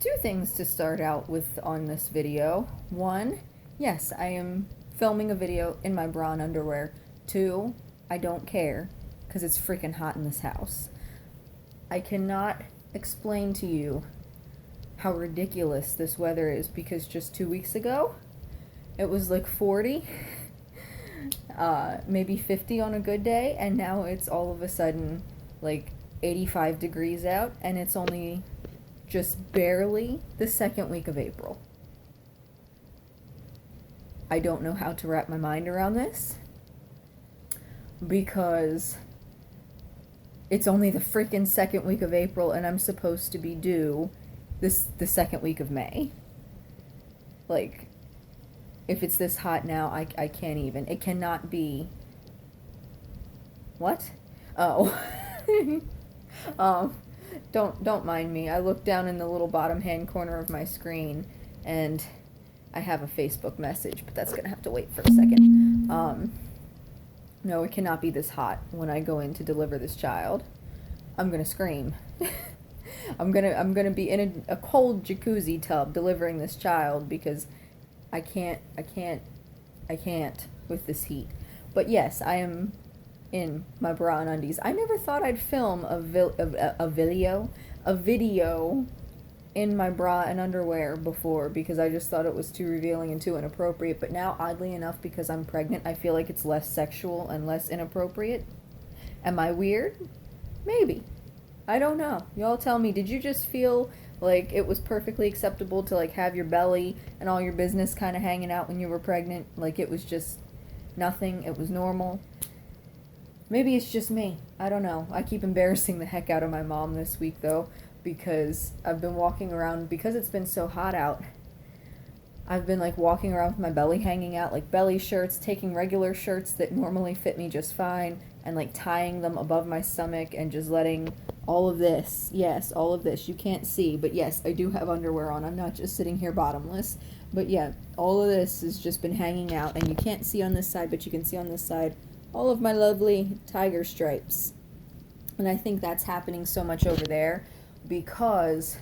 Two things to start out with on this video. One, yes, I am filming a video in my bra and underwear. Two, I don't care because it's freaking hot in this house. I cannot explain to you how ridiculous this weather is because just 2 weeks ago it was like 40, maybe 50 on a good day, and now it's all of a sudden like 85 degrees out, and it's only just barely the second week of April. I don't know how to wrap my mind around this because it's only the freaking second week of April and I'm supposed to be due the second week of May. Like, if it's this hot now, I can't even. It cannot be. What? Oh. Don't mind me. I looked down in the little bottom hand corner of my screen and I have a Facebook message, but that's gonna have to wait for a second. No, it cannot be this hot when I go in to deliver this child. I'm gonna scream. I'm gonna be in a cold jacuzzi tub delivering this child because I can't with this heat. But yes, I am in my bra and undies. I never thought I'd film a video in my bra and underwear before because I just thought it was too revealing and too inappropriate. But now, oddly enough, because I'm pregnant, I feel like it's less sexual and less inappropriate. Am I weird? Maybe. I don't know. Y'all tell me, did you just feel like it was perfectly acceptable to like have your belly and all your business kind of hanging out when you were pregnant? Like it was just nothing, it was normal? Maybe it's just me. I don't know. I keep embarrassing the heck out of my mom this week, though, because I've been walking around, because it's been so hot out, I've been, like, walking around with my belly hanging out, like belly shirts, taking regular shirts that normally fit me just fine, and, like, tying them above my stomach and just letting all of this, yes, all of this, you can't see, but yes, I do have underwear on. I'm not just sitting here bottomless. But yeah, all of this has just been hanging out, and you can't see on this side, but you can see on this side all of my lovely tiger stripes. And I think that's happening so much over there because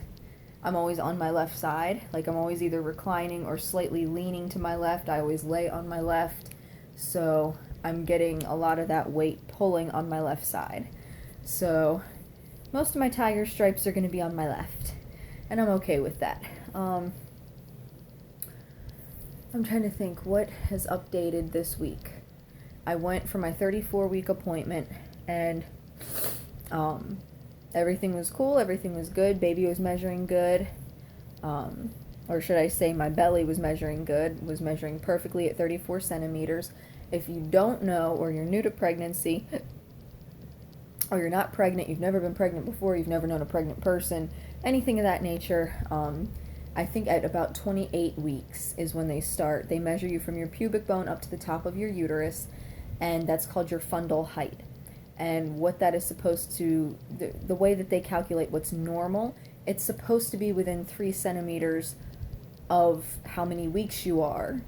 I'm always on my left side. Like I'm always either reclining or slightly leaning to my left. I always lay on my left. So I'm getting a lot of that weight pulling on my left side. So most of my tiger stripes are going to be on my left. And I'm okay with that. I'm trying to think what has updated this week. I went for my 34-week appointment, and everything was cool, everything was good, baby was measuring good, or should I say my belly was measuring good, was measuring perfectly at 34 centimeters. If you don't know, or you're new to pregnancy, or you're not pregnant, you've never been pregnant before, you've never known a pregnant person, anything of that nature, I think at about 28 weeks is when they start. They measure you from your pubic bone up to the top of your uterus, and that's called your fundal height. And what that is supposed to, the way that they calculate what's normal, it's supposed to be within 3 centimeters of how many weeks you are,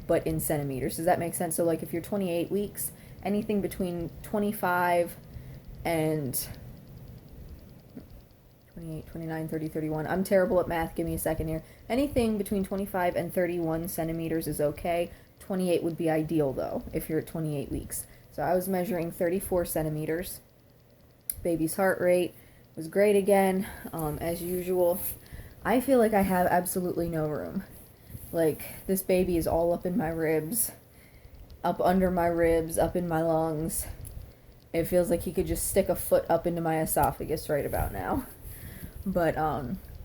but in centimeters. Does that make sense? So like if you're 28 weeks, anything between 25 and 28, 29, 30, 31. I'm terrible at math. Give me a second here. Anything between 25 and 31 centimeters is okay. 28 would be ideal, though, if you're at 28 weeks. So I was measuring 34 centimeters. Baby's heart rate was great again, as usual. I feel like I have absolutely no room. Like, this baby is all up in my ribs, up under my ribs, up in my lungs. It feels like he could just stick a foot up into my esophagus right about now. But,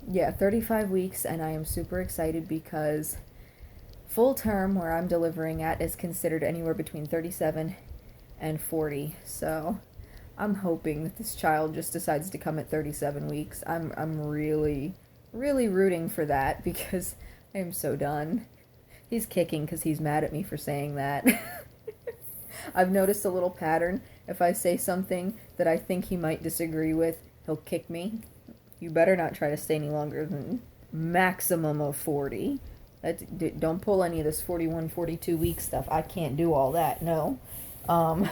yeah, 35 weeks, and I am super excited because full term, where I'm delivering at, is considered anywhere between 37 and 40. So I'm hoping that this child just decides to come at 37 weeks. I'm really, really rooting for that because I am so done. He's kicking because he's mad at me for saying that. I've noticed a little pattern. If I say something that I think he might disagree with, he'll kick me. You better not try to stay any longer than maximum of 40. Don't pull any of this 41, 42 week stuff. I can't do all that, no. But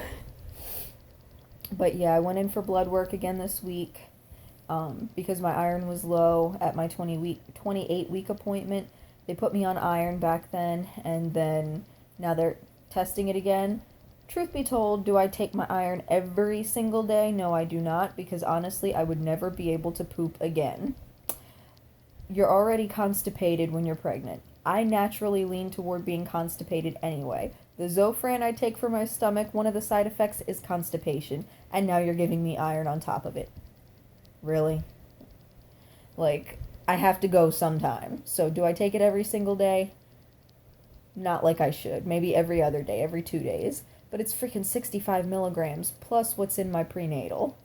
yeah, I went in for blood work again this week. because my iron was low at my 28-week appointment. They put me on iron back then, and then now they're testing it again. Truth be told, do I take my iron every single day? No, I do not, because honestly, I would never be able to poop again. You're already constipated when you're pregnant. I naturally lean toward being constipated anyway. The Zofran I take for my stomach, one of the side effects is constipation, and now you're giving me iron on top of it. Really? Like, I have to go sometime. So do I take it every single day? Not like I should. Maybe every other day, every 2 days. But it's freaking 65 milligrams plus what's in my prenatal.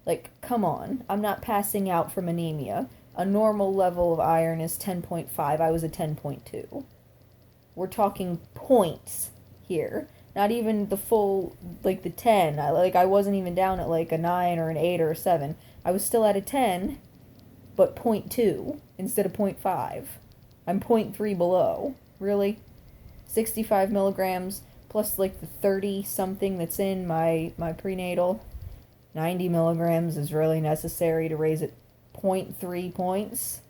Like, come on. I'm not passing out from anemia. A normal level of iron is 10.5. I was a 10.2. We're talking points here. Not even the full, like, the 10. I wasn't even down at, like, a 9 or an 8 or a 7. I was still at a 10, but 0.2 instead of 0.5. I'm 0.3 below. Really? 65 milligrams plus, like, the 30-something that's in my prenatal. 90 milligrams is really necessary to raise it 0.3 points.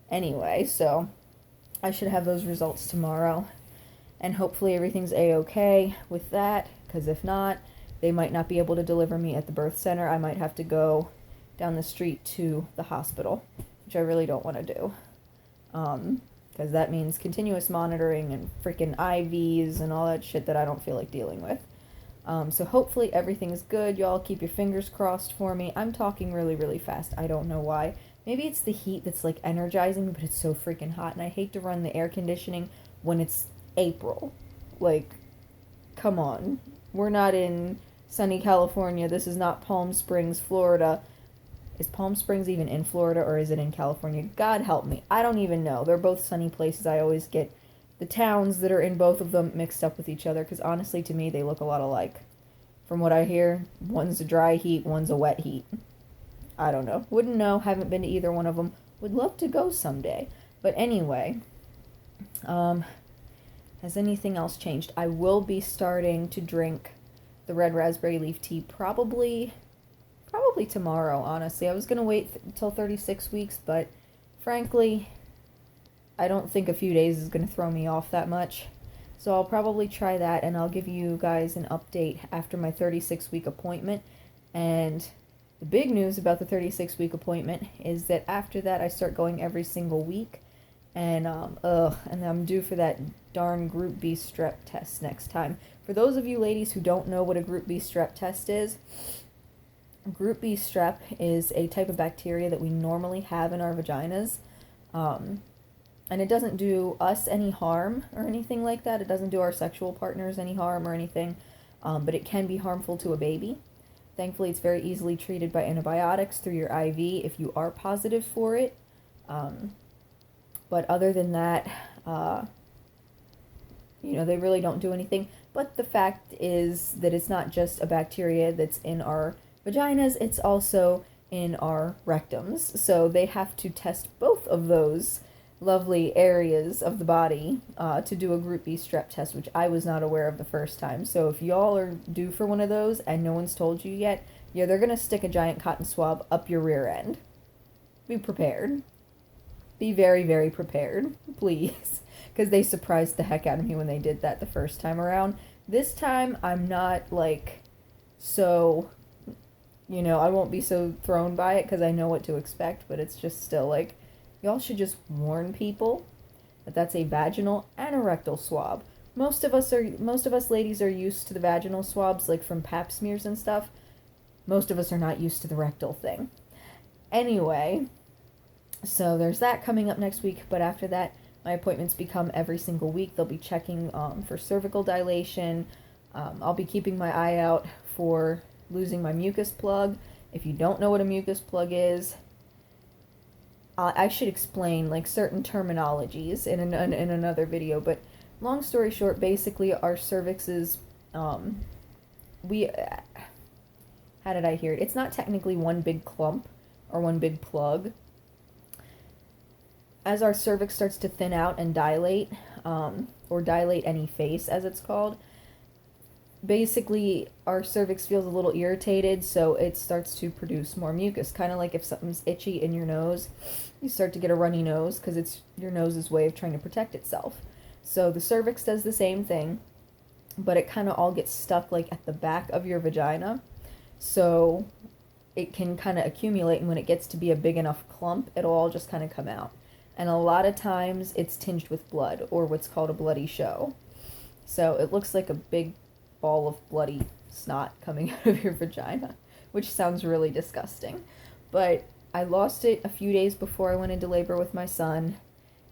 Anyway, so I should have those results tomorrow. And hopefully everything's a-okay with that, because if not, they might not be able to deliver me at the birth center. I might have to go down the street to the hospital, which I really don't want to do. Because that means continuous monitoring and freaking IVs and all that shit that I don't feel like dealing with. So hopefully everything's good. Y'all keep your fingers crossed for me. I'm talking really, really fast. I don't know why. Maybe it's the heat that's, like, energizing me, but it's so freaking hot, and I hate to run the air conditioning when it's April. Like, come on. We're not in sunny California. This is not Palm Springs, Florida. Is Palm Springs even in Florida, or is it in California? God help me. I don't even know. They're both sunny places. I always get the towns that are in both of them mixed up with each other, because honestly, to me, they look a lot alike. From what I hear, one's a dry heat, one's a wet heat. I don't know. Wouldn't know. Haven't been to either one of them. Would love to go someday. But anyway, has anything else changed? I will be starting to drink the red raspberry leaf tea probably tomorrow, honestly. I was going to wait until 36 weeks, but frankly, I don't think a few days is going to throw me off that much. So I'll probably try that, and I'll give you guys an update after my 36-week appointment. And the big news about the 36-week appointment is that after that, I start going every single week. And I'm due for that darn Group B strep test next time. For those of you ladies who don't know what a Group B strep test is, Group B strep is a type of bacteria that we normally have in our vaginas. And it doesn't do us any harm or anything like that. It doesn't do our sexual partners any harm or anything. But it can be harmful to a baby. Thankfully, it's very easily treated by antibiotics through your IV if you are positive for it. But other than that, they really don't do anything. But the fact is that it's not just a bacteria that's in our vaginas, it's also in our rectums. So they have to test both of those lovely areas of the body to do a Group B strep test, which I was not aware of the first time. So if y'all are due for one of those and no one's told you yet, yeah, they're going to stick a giant cotton swab up your rear end. Be prepared. Be very, very prepared, please. Because they surprised the heck out of me when they did that the first time around. This time, I'm not, so, I won't be so thrown by it because I know what to expect. But it's just still, y'all should just warn people that that's a vaginal and a rectal swab. Most of us ladies are used to the vaginal swabs, from pap smears and stuff. Most of us are not used to the rectal thing. Anyway, so there's that coming up next week, but after that, my appointments become every single week. They'll be checking for cervical dilation. I'll be keeping my eye out for losing my mucus plug. If you don't know what a mucus plug is, I should explain certain terminologies in another video, but long story short, basically our cervixes, how did I hear it? It's not technically one big clump or one big plug. As our cervix starts to thin out and dilate, or dilate any face as it's called, basically our cervix feels a little irritated, so it starts to produce more mucus. Kind of like if something's itchy in your nose, you start to get a runny nose because it's your nose's way of trying to protect itself. So the cervix does the same thing, but it kind of all gets stuck like at the back of your vagina. So it can kind of accumulate, and when it gets to be a big enough clump, it'll all just kind of come out. And a lot of times it's tinged with blood, or what's called a bloody show. So it looks like a big ball of bloody snot coming out of your vagina, which sounds really disgusting. But I lost it a few days before I went into labor with my son.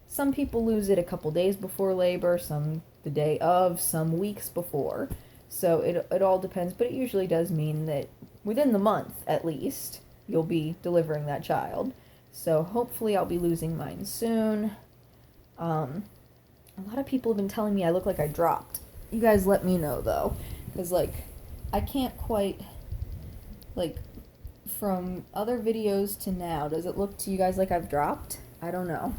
Some people lose it a couple days before labor, some the day of, some weeks before. So it all depends, but it usually does mean that within the month, at least, you'll be delivering that child. So hopefully I'll be losing mine soon. A lot of people have been telling me I look like I dropped. You guys let me know, though. Because, like, I can't quite, like, from other videos to now, does it look to you guys like I've dropped? I don't know.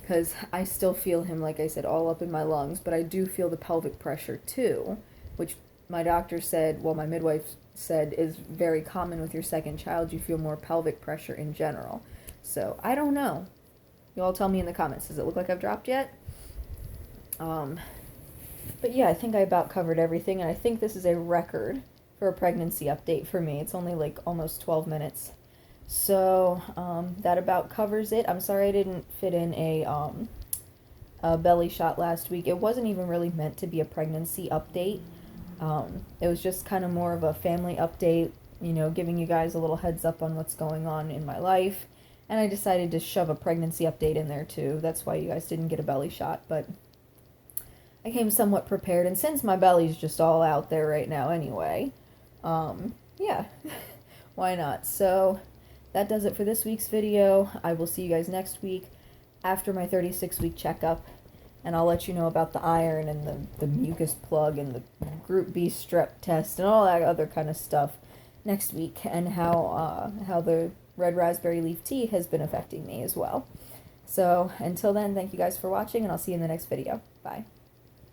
Because I still feel him, like I said, all up in my lungs. But I do feel the pelvic pressure, too. Which my doctor said, well, my midwife said, is very common with your second child. You feel more pelvic pressure in general. So, I don't know. You all tell me in the comments. Does it look like I've dropped yet? But yeah, I think I about covered everything, and I think this is a record for a pregnancy update for me. It's only like almost 12 minutes. So, that about covers it. I'm sorry I didn't fit in a belly shot last week. It wasn't even really meant to be a pregnancy update. It was just kind of more of a family update, you know, giving you guys a little heads up on what's going on in my life. And I decided to shove a pregnancy update in there too. That's why you guys didn't get a belly shot, but I came somewhat prepared, and since my belly's just all out there right now anyway, yeah, why not? So, that does it for this week's video. I will see you guys next week after my 36-week checkup, and I'll let you know about the iron and the mucus plug and the Group B strep test and all that other kind of stuff next week, and how the red raspberry leaf tea has been affecting me as well. So, until then, thank you guys for watching, and I'll see you in the next video. Bye.